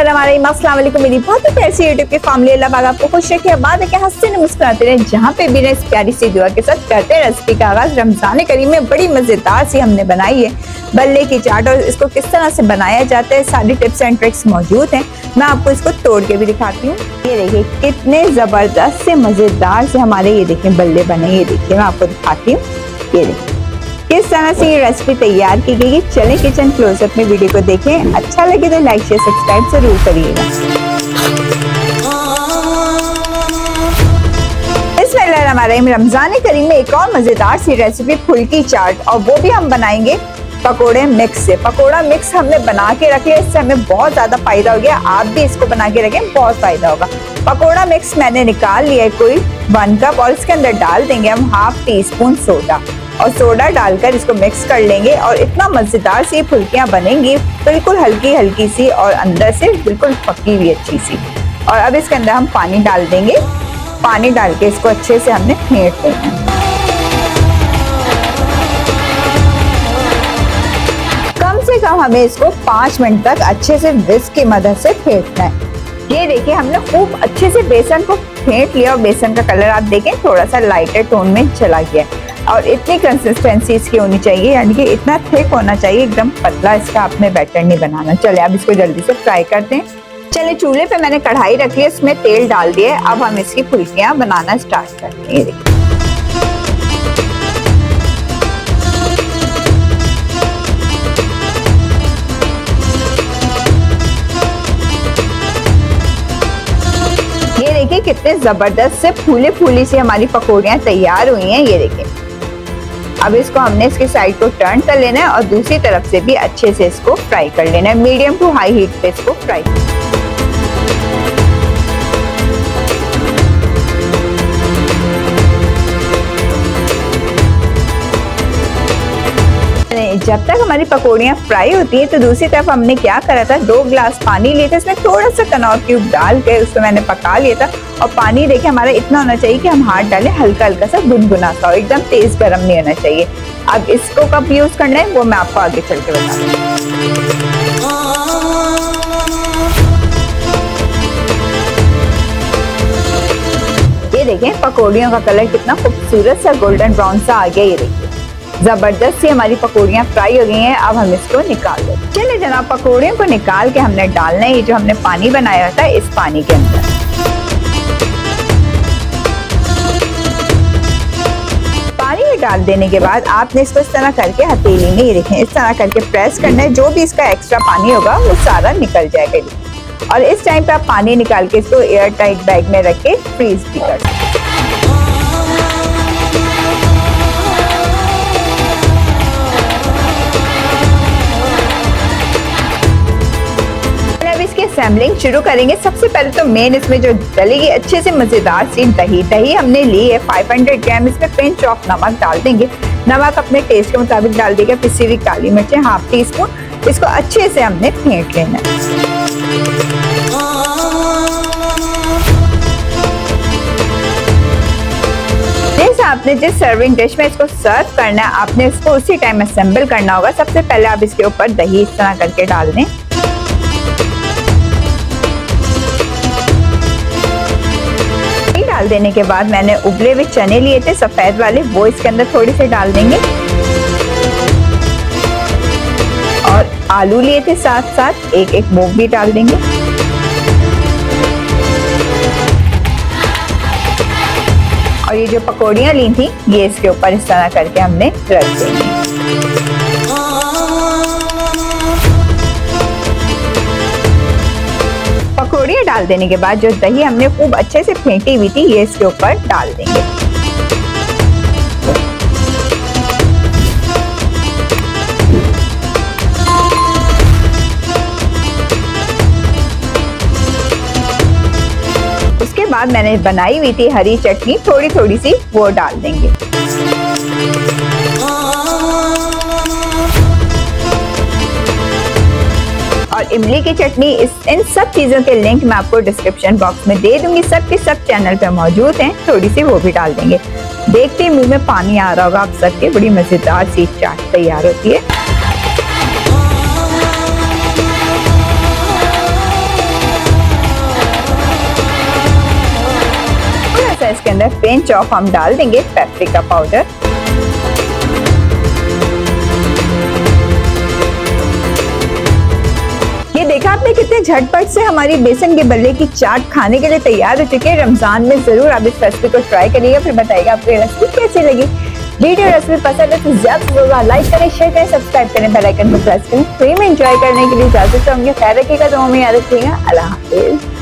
बिस्मिल्लाहिर्रहमानिर्रहीम, अस्सलाम वालेकुम। मेरी बहुत ही प्यारी सी यूट्यूब की फैमिली, अल्लाह पाक आपको खुश रखे, आबाद रखे, हंसते रहे, मुस्कुराते रहे। जहाँ पे भी रहे, इस प्यारी सी दुआ के साथ करते हैं रेसिपी का आगाज। रमजान करीम में बड़ी मजेदार सी हमने बनाई है बल्ले की चाट, और इसको किस तरह से बनाया जाता है सारी टिप्स एंड ट्रिक्स मौजूद हैं। मैं आपको इसको तोड़ के भी दिखाती हूँ। ये देखिए कितने जबरदस्त से मजेदार से हमारे ये देखिए बल्ले बने। ये देखिए मैं आपको दिखाती हूँ। ये देखिए किस तरह से ये रेसिपी तैयार की गई है। चलें किचन क्लोजअप में वीडियो को देखें। अच्छा लगे तो लाइक शेयर सब्सक्राइब जरूर करिएगा। बिस्मिल्लाहिर्रहमानिर्रहीम, रमजान करीम में एक और मजेदार सी रेसिपी फुल्की चाट, और वो भी हम बनाएंगे पकोड़े मिक्स से। पकोड़ा मिक्स हमने बना के रख लिया, इससे हमें बहुत ज्यादा फायदा हो गया। आप भी इसको बना के रखें, बहुत फायदा होगा। पकोड़ा मिक्स मैंने निकाल लिया है कोई 1 कप, और इसके अंदर डाल देंगे हम 1/2 टीस्पून सोडा, और सोडा डालकर इसको मिक्स कर लेंगे। और इतना मजेदार सी फुल्कियां बनेंगी, बिल्कुल हल्की हल्की सी और अंदर से बिल्कुल पकी हुई अच्छी सी। और अब इसके अंदर हम पानी डाल देंगे। पानी डाल के इसको अच्छे से हमने फेंट लेना है। कम से कम हमें इसको 5 मिनट तक अच्छे से विस्क की मदद से फेंटना है। ये देखिए हमने खूब अच्छे से बेसन को फेंट लिया, और बेसन का कलर आप देखें थोड़ा सा लाइटर टोन में चला गया। और इतनी कंसिस्टेंसी इसकी होनी चाहिए, यानी कि इतना थिक होना चाहिए, एकदम पतला इसका आपने बैटर नहीं बनाना। चले अब इसको जल्दी से फ्राई करते हैं। चले चूल्हे पे मैंने कढ़ाई रखी है, इसमें तेल डाल दिया है। अब हम इसकी फुल्कियां बनाना स्टार्ट करते हैं। ये देखिए कितने जबरदस्त से फूली फूली सी हमारी पकौड़ियां तैयार हुई हैं। ये देखिए अब इसको हमने इसकी साइड को टर्न कर लेना है, और दूसरी तरफ से भी अच्छे से इसको फ्राई कर लेना है। मीडियम टू हाई हीट पे इसको फ्राई। जब तक हमारी पकौड़ियाँ फ्राई होती है, तो दूसरी तरफ हमने क्या करा था, 2 गिलास पानी लिए थे, इसमें थोड़ा सा कनौर क्यूब डाल के उसको मैंने पका लिया था। और पानी देखिए हमारा इतना होना चाहिए कि हम हाथ डालें हल्का हल्का सा गुनगुना सा, और एकदम तेज गर्म नहीं होना चाहिए। अब इसको कब यूज करना है वो मैं आपको आगे चल के बताऊंगी। ये देखें पकौड़ियों का कलर कितना खूबसूरत सा गोल्डन ब्राउन सा आ गया। ये देखिए जबरदस्त सी हमारी पकौड़ियाँ फ्राई हो गई हैं। अब हम इसको निकाल दें। चलिए जनाब पकौड़ियों को निकाल के हमने डालना है ये जो हमने पानी बनाया था, इस पानी के अंदर। पानी में डाल देने के बाद आपने इसको इस तरह करके हथेली में, ये देखें इस तरह करके प्रेस करना है। जो भी इसका एक्स्ट्रा पानी होगा वो सारा निकल जाएगा। और इस टाइम पे आप पानी निकाल के इसको एयर टाइट बैग में रख के फ्रीज भी कर सकते हैं। असेंबलिंग शुरू करेंगे। सबसे पहले तो मेन इसमें जो डलेगी अच्छे से मजेदार सी दही हमने ली है 500 ग्राम। इसमें पिंच ऑफ नमक डाल देंगे। नमक अपने टेस्ट के मुताबिक डाल देंगे। पिसी हुई काली मिर्चें 1/2 टीस्पून। इसको अच्छे से हमने फेंट लेना है। जैसे आपने जिस सर्विंग डिश में इसको सर्व करना है, आपने इसको उसी टाइम असेंबल करना होगा। सबसे पहले आप इसके ऊपर दही इस तरह करके डाल दें। डाल देने के बाद मैंने उबले हुए चने लिए थे सफेद वाले, वो इसके अंदर थोड़ी से डाल देंगे। और आलू लिए थे साथ साथ, एक मूंग भी डाल देंगे। और ये जो पकौड़ियाँ ली थी ये इसके ऊपर इस तरह करके हमने रख देंगे। पकौड़ियाँ डाल देने के बाद जो दही हमने खूब अच्छे से फेंटी हुई थी ये इसके ऊपर डाल देंगे। उसके बाद मैंने बनाई हुई थी हरी चटनी थोड़ी थोड़ी सी, वो डाल देंगे। और इमली की चटनी, इन सब चीजों के लिंक मैं आपको डिस्क्रिप्शन बॉक्स में दे दूंगी। सब के सब चैनल पे मौजूद हैं। थोड़ी सी वो भी डाल देंगे। देखते ही मुंह में पानी आ रहा होगा आप सबके। बड़ी मजेदार सी चाट तैयार होती है। इसके अंदर पिंच ऑफ हम डाल देंगे पेपरिका पाउडर। ये देखा आपने कितने झटपट से हमारी बेसन के बल्ले की चाट खाने के लिए तैयार हो चुकी है। रमजान में जरूर आप इस रेसिपी को ट्राई करिएगा, फिर बताइएगा आपको ये रेसिपी कैसी लगी। वीडियो रेसिपी पसंद है तो ज्यादा से ज्यादा लाइक करें, शेयर करें, सब्सक्राइब करें, बेल आइकन को प्रेस करें। फ्री में एंजॉय करने के लिए इजाजत चाहूंगी। खैर रखिएगा, दुआ में याद रखिएगा। अल्लाह हाफिज।